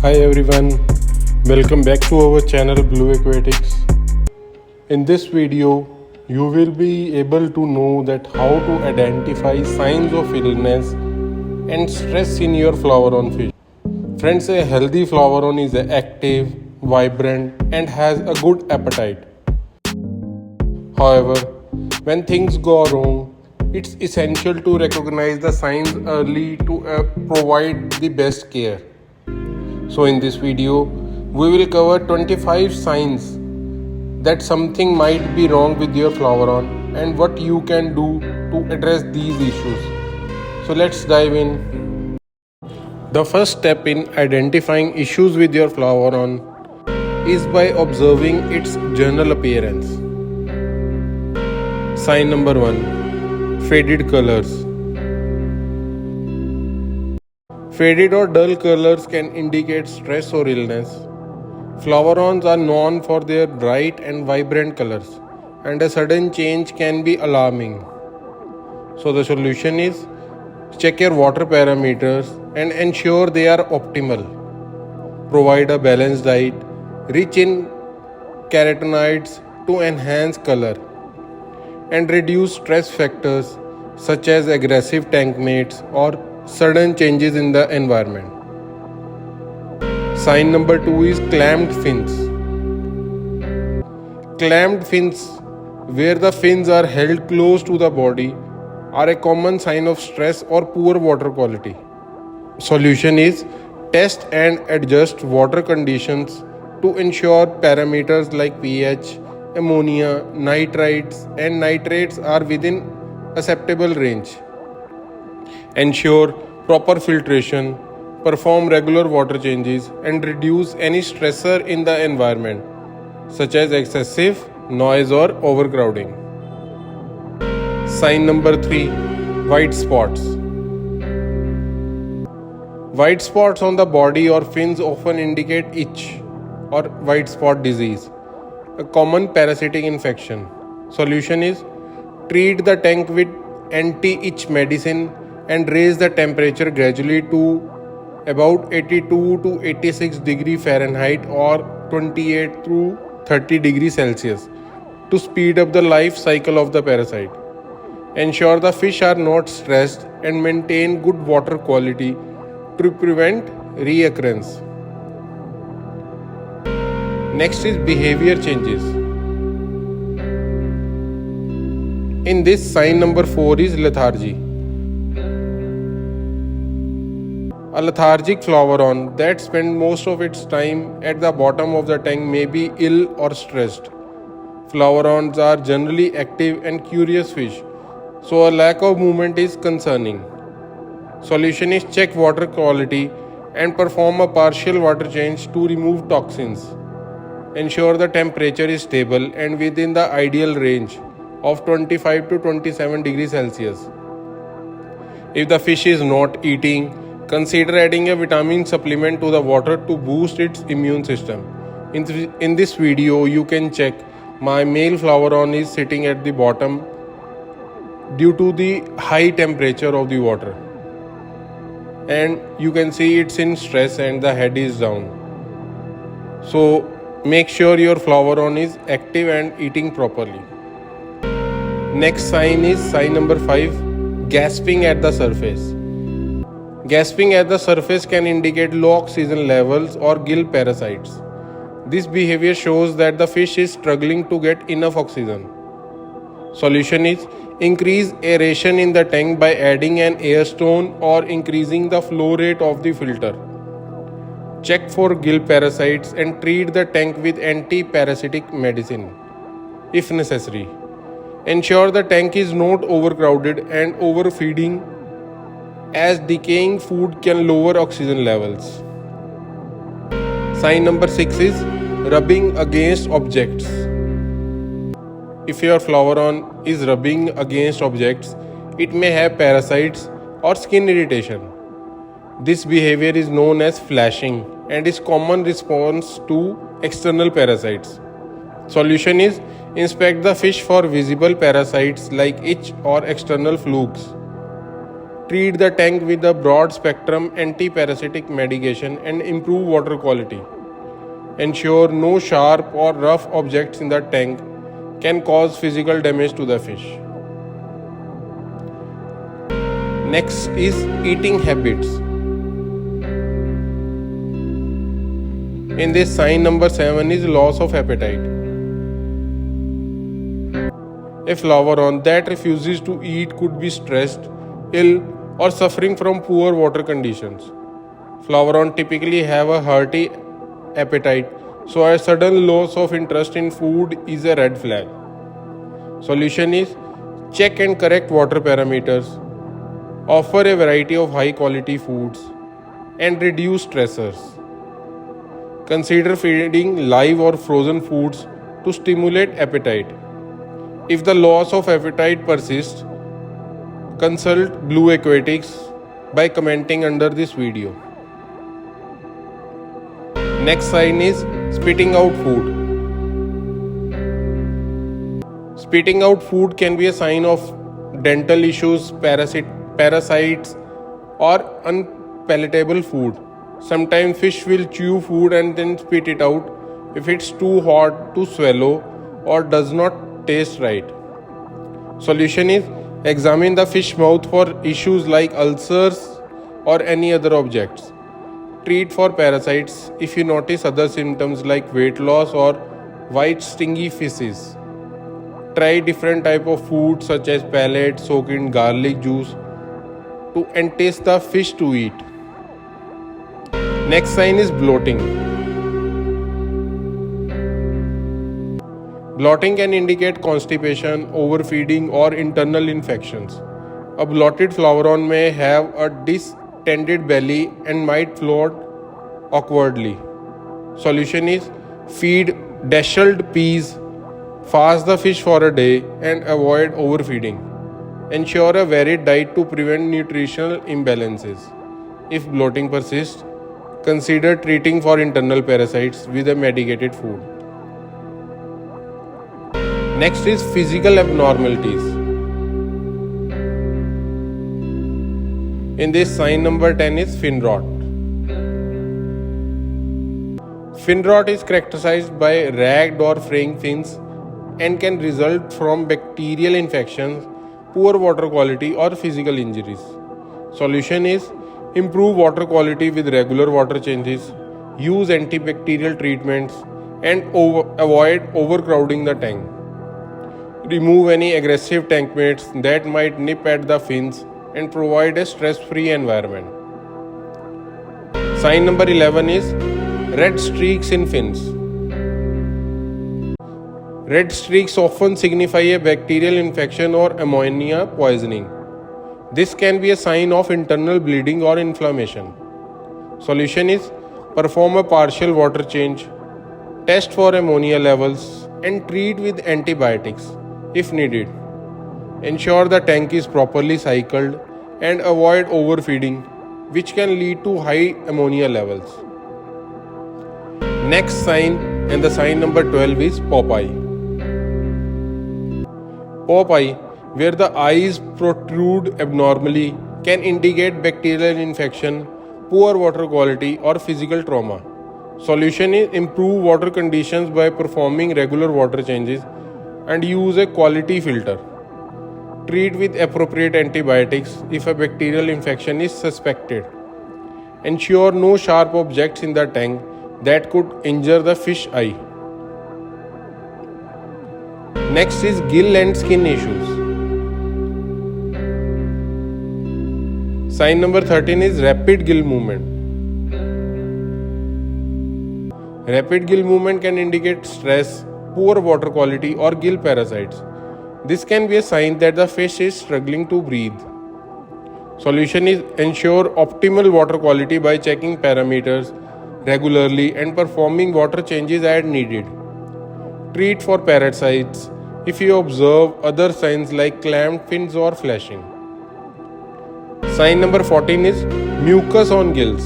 Hi everyone, welcome back to our channel Blue Aquatics. In this video, you will be able to know that how to identify signs of illness and stress in your flower-on fish. Friends, a healthy flower-on is active, vibrant and has a good appetite. However, when things go wrong, it's essential to recognize the signs early to provide the best care. So in this video, we will cover 25 signs that something might be wrong with your flower-on and what you can do to address these issues. So let's dive in. The first step in identifying issues with your flower-on is by observing its general appearance. Sign number 1. Faded colors. Faded or dull colors can indicate stress or illness. Flower-ons are known for their bright and vibrant colors, and a sudden change can be alarming. So the solution is check your water parameters and ensure they are optimal. Provide a balanced diet rich in carotenoids to enhance color, and reduce stress factors such as aggressive tank mates or sudden changes in the environment. Sign number 2 is clamped fins. Clamped fins, where the fins are held close to the body, are a common sign of stress or poor water quality. Solution is test and adjust water conditions to ensure parameters like pH, ammonia, nitrites, and nitrates are within acceptable range. Ensure proper filtration, perform regular water changes, and reduce any stressor in the environment, such as excessive noise or overcrowding. Sign number 3. White spots. White spots on the body or fins often indicate itch or white spot disease, a common parasitic infection. Solution is treat the tank with anti-itch medicine and raise the temperature gradually to about 82 to 86 degree Fahrenheit or 28 to 30 degrees Celsius to speed up the life cycle of the parasite. Ensure the fish are not stressed and maintain good water quality to prevent reoccurrence. Next is behavior changes. In this, sign number 4 is lethargy. A lethargic flower-on that spends most of its time at the bottom of the tank may be ill or stressed. Flower-ons are generally active and curious fish, so a lack of movement is concerning. Solution is check water quality and perform a partial water change to remove toxins. Ensure the temperature is stable and within the ideal range of 25 to 27 degrees Celsius. If the fish is not eating, consider adding a vitamin supplement to the water to boost its immune system. In this video, you can check my male flower-on is sitting at the bottom due to the high temperature of the water. And you can see it's in stress and the head is down. So make sure your flower-on is active and eating properly. Next sign is sign number 5, gasping at the surface. Gasping at the surface can indicate low oxygen levels or gill parasites. This behavior shows that the fish is struggling to get enough oxygen. Solution is increase aeration in the tank by adding an air stone or increasing the flow rate of the filter. Check for gill parasites and treat the tank with anti-parasitic medicine if necessary. Ensure the tank is not overcrowded and overfeeding, as decaying food can lower oxygen levels. Sign number 6 is rubbing against objects. If your flower-on is rubbing against objects, it may have parasites or skin irritation. This behavior is known as flashing and is common response to external parasites. Solution is inspect the fish for visible parasites like itch or external flukes. Treat the tank with a broad spectrum anti-parasitic medication and improve water quality. Ensure no sharp or rough objects in the tank can cause physical damage to the fish. Next is eating habits. In this, sign number 7 is loss of appetite. A Flowron that refuses to eat could be stressed, ill, or suffering from poor water conditions. Flowron typically have a hearty appetite, so a sudden loss of interest in food is a red flag. Solution is check and correct water parameters, offer a variety of high quality foods, and reduce stressors. Consider feeding live or frozen foods to stimulate appetite. If the loss of appetite persists, consult Blue Aquatics by commenting under this video. Next sign is spitting out food. Spitting out food can be a sign of dental issues, parasites, or unpalatable food. Sometimes fish will chew food and then spit it out if it's too hot to swallow or does not taste right. Solution is examine the fish mouth for issues like ulcers or any other objects. Treat for parasites if you notice other symptoms like weight loss or white stingy feces. Try different type of food such as pellet soaked in garlic juice to entice the fish to eat. Next sign is bloating. Bloating can indicate constipation, overfeeding, or internal infections. A bloated Flowron may have a distended belly and might float awkwardly. Solution is feed deshelled peas, fast the fish for a day, and avoid overfeeding. Ensure a varied diet to prevent nutritional imbalances. If bloating persists, consider treating for internal parasites with a medicated food. Next is physical abnormalities. In this, sign number 10 is fin rot. Fin rot is characterized by ragged or fraying fins and can result from bacterial infections, poor water quality, or physical injuries. Solution is improve water quality with regular water changes, use antibacterial treatments, and avoid overcrowding the tank. Remove any aggressive tank mates that might nip at the fins and provide a stress-free environment. Sign number 11 is red streaks in fins. Red streaks often signify a bacterial infection or ammonia poisoning. This can be a sign of internal bleeding or inflammation. Solution is perform a partial water change, test for ammonia levels, and treat with antibiotics if needed. Ensure the tank is properly cycled and avoid overfeeding, which can lead to high ammonia levels. Next sign, and the sign number 12, is pop eye. Pop eye, where the eyes protrude abnormally, can indicate bacterial infection, poor water quality, or physical trauma. Solution is improve water conditions by performing regular water changes and use a quality filter. Treat with appropriate antibiotics if a bacterial infection is suspected. Ensure no sharp objects in the tank that could injure the fish eye. Next is gill and skin issues. Sign number 13 is rapid gill movement. Rapid gill movement can indicate stress, poor water quality, or gill parasites. This can be a sign that the fish is struggling to breathe. Solution is ensure optimal water quality by checking parameters regularly and performing water changes as needed. Treat for parasites if you observe other signs like clamped fins or flashing. Sign number 14 is mucus on gills.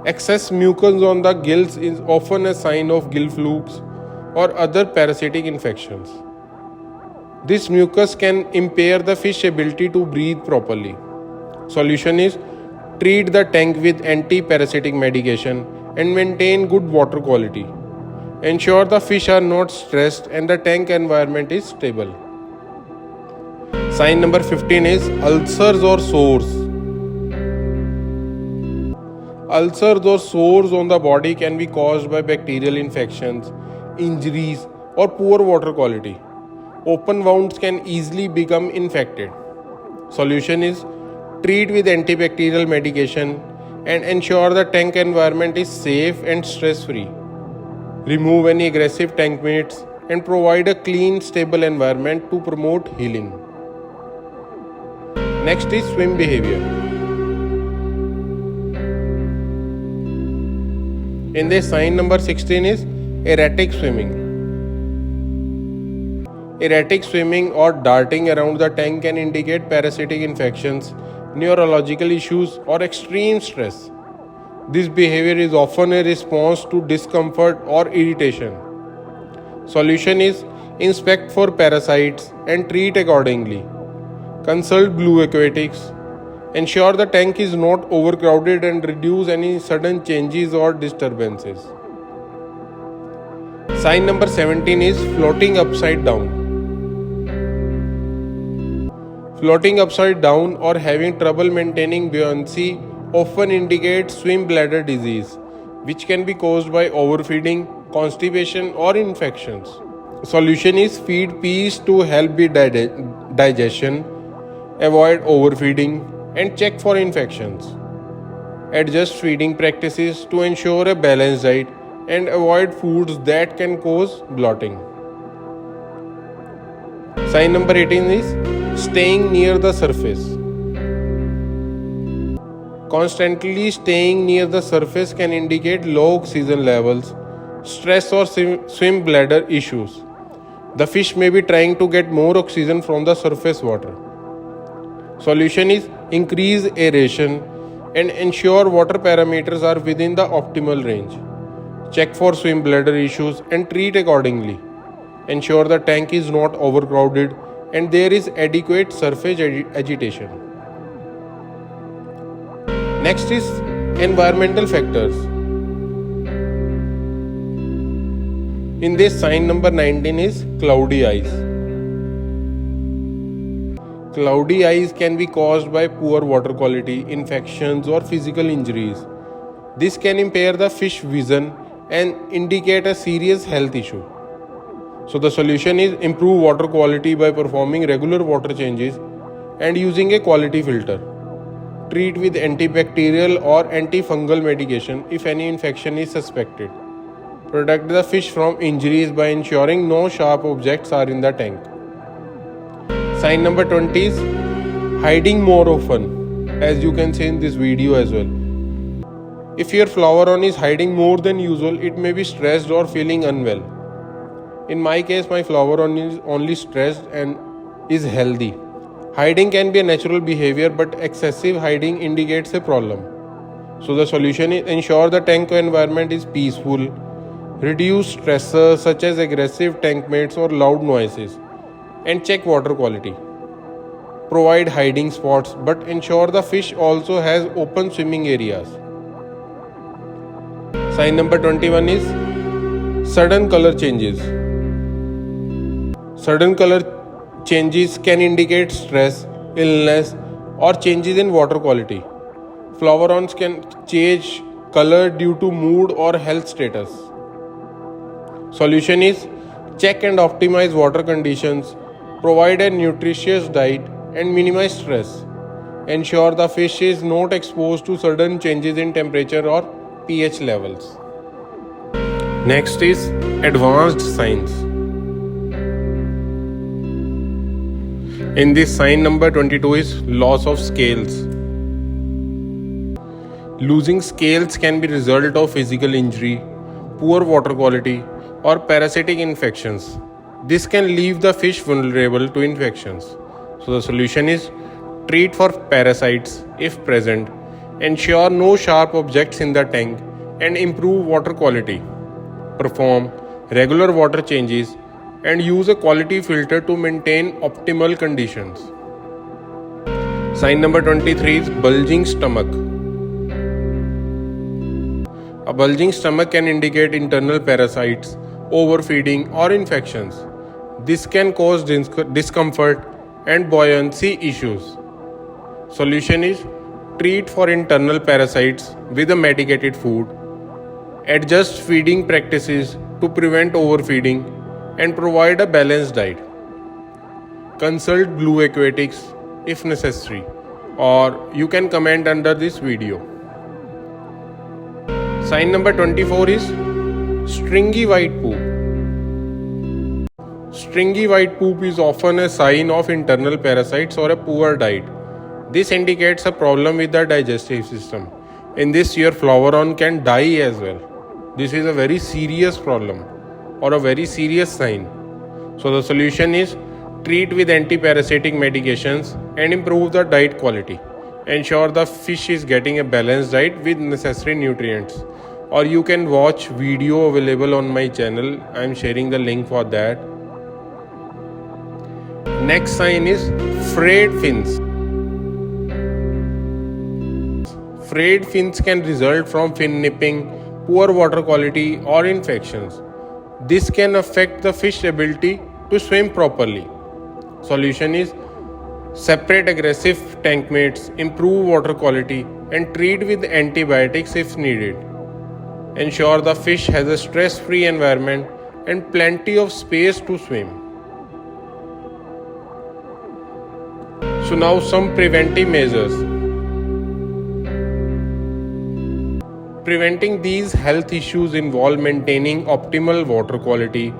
Excess mucus on the gills is often a sign of gill flukes or other parasitic infections. This mucus can impair the fish ability to breathe properly. Solution is treat the tank with anti-parasitic medication and maintain good water quality. Ensure the fish are not stressed and the tank environment is stable. Sign number 15 is ulcers or sores. Ulcers or sores on the body can be caused by bacterial infections, injuries, or poor water quality. Open wounds can easily become infected. Solution is treat with antibacterial medication and ensure the tank environment is safe and stress-free. Remove any aggressive tank mates and provide a clean, stable environment to promote healing. Next is swim behavior. In this, sign number 16 is erratic swimming. Erratic swimming or darting around the tank can indicate parasitic infections, neurological issues, or extreme stress. This behavior is often a response to discomfort or irritation. Solution is inspect for parasites and treat accordingly. Consult Blue Aquatics. Ensure the tank is not overcrowded and reduce any sudden changes or disturbances. Sign number 17 is floating upside down. Floating upside down or having trouble maintaining buoyancy often indicates swim bladder disease, which can be caused by overfeeding, constipation, or infections. Solution is feed peas to help with digestion, avoid overfeeding, and check for infections. Adjust feeding practices to ensure a balanced diet and avoid foods that can cause bloating. Sign number 18 is staying near the surface. Constantly staying near the surface can indicate low oxygen levels, stress, or swim bladder issues. The fish may be trying to get more oxygen from the surface water. Solution is increase aeration and ensure water parameters are within the optimal range. Check for swim bladder issues and treat accordingly. Ensure the tank is not overcrowded and there is adequate surface agitation. Next is environmental factors. In this, sign number 19 is cloudy eyes. Cloudy eyes can be caused by poor water quality, infections, or physical injuries. This can impair the fish vision and indicate a serious health issue. So the solution is improve water quality by performing regular water changes and using a quality filter. Treat with antibacterial or antifungal medication if any infection is suspected. Protect the fish from injuries by ensuring no sharp objects are in the tank. Sign number 20 is hiding more often, as you can see in this video as well. If your Floweron is hiding more than usual, it may be stressed or feeling unwell. In my case, my Floweron is only stressed and is healthy. Hiding can be a natural behavior, but excessive hiding indicates a problem. So the solution is ensure the tank environment is peaceful, reduce stressors such as aggressive tank mates or loud noises, and check water quality. Provide hiding spots, but ensure the fish also has open swimming areas. Sign number 21 is sudden color changes. Sudden color changes can indicate stress, illness, or changes in water quality. Flowerons can change color due to mood or health status. Solution is check and optimize water conditions, provide a nutritious diet, and minimize stress. Ensure the fish is not exposed to sudden changes in temperature or pH levels. Next is advanced signs. In this, sign number 22 is loss of scales. Losing scales can be result of physical injury, poor water quality, or parasitic infections. This can leave the fish vulnerable to infections. So the solution is treat for parasites if present, ensure no sharp objects in the tank, and improve water quality. Perform regular water changes and use a quality filter to maintain optimal conditions. Sign number 23 is bulging stomach. A bulging stomach can indicate internal parasites, overfeeding, or infections. This can cause discomfort and buoyancy issues. Solution is treat for internal parasites with a medicated food, adjust feeding practices to prevent overfeeding, and provide a balanced diet. Consult Blue Aquatics if necessary, or you can comment under this video. Sign number 24 is stringy white poop. Stringy white poop is often a sign of internal parasites or a poor diet. This indicates a problem with the digestive system. In this, your Flowron can die as well. This is a very serious problem or a very serious sign. So the solution is treat with anti-parasitic medications and improve the diet quality. Ensure the fish is getting a balanced diet with necessary nutrients. Or you can watch video available on my channel. I am sharing the link for that. Next sign is frayed fins. Frayed fins can result from fin nipping, poor water quality, or infections. This can affect the fish's ability to swim properly. Solution is separate aggressive tank mates, improve water quality, and treat with antibiotics if needed. Ensure the fish has a stress-free environment and plenty of space to swim. So now some preventive measures. Preventing these health issues involve maintaining optimal water quality,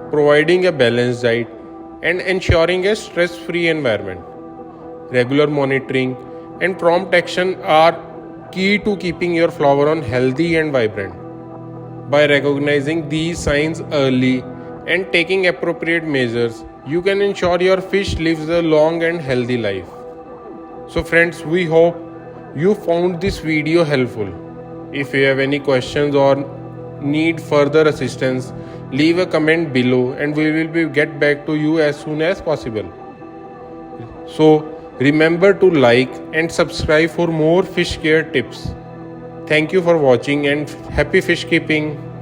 providing a balanced diet, and ensuring a stress-free environment. Regular monitoring and prompt action are key to keeping your Flowron healthy and vibrant. By recognizing these signs early and taking appropriate measures, you can ensure your fish lives a long and healthy life. So friends, we hope you found this video helpful. If you have any questions or need further assistance, leave a comment below and we will get back to you as soon as possible. So remember to like and subscribe for more fish care tips. Thank you for watching and happy fish keeping.